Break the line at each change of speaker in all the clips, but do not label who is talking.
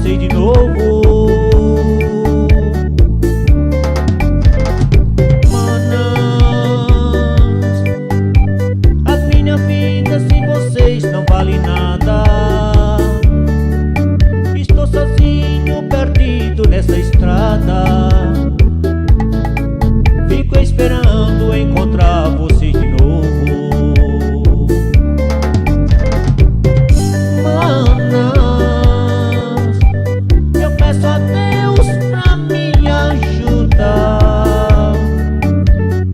vocês de novo. Manas, a minha vida sem vocês não vale nada. Estou sozinho, perdido nessa estrada. Fico esperando encontrar vocês de novo. Manas, eu peço a Deus pra me ajudar.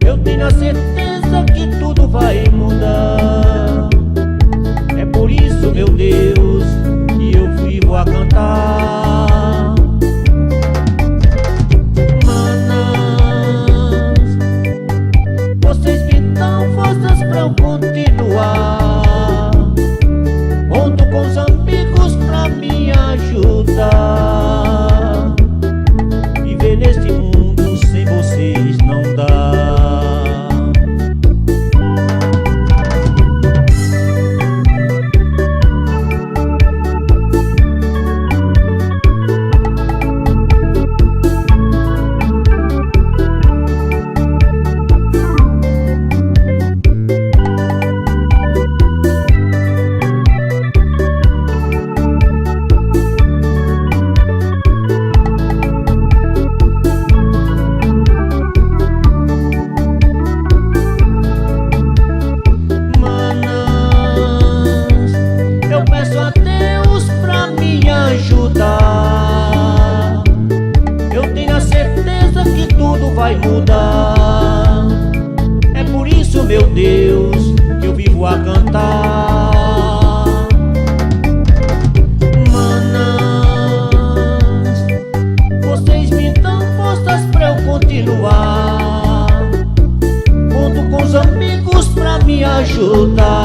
Eu tenho a certeza que tudo vai mudar. É por isso, meu Deus, que eu vivo a cantar. Manas, vocês me dão forças pra eu continuar. Conto com os amigos pra me ajudar. Viver neste mundo sem vocês não dá. Ajudar. Eu tenho a certeza que tudo vai mudar. É por isso, meu Deus, que eu vivo a cantar. Manas, vocês me dão forças pra eu continuar. Conto com os amigos pra me ajudar.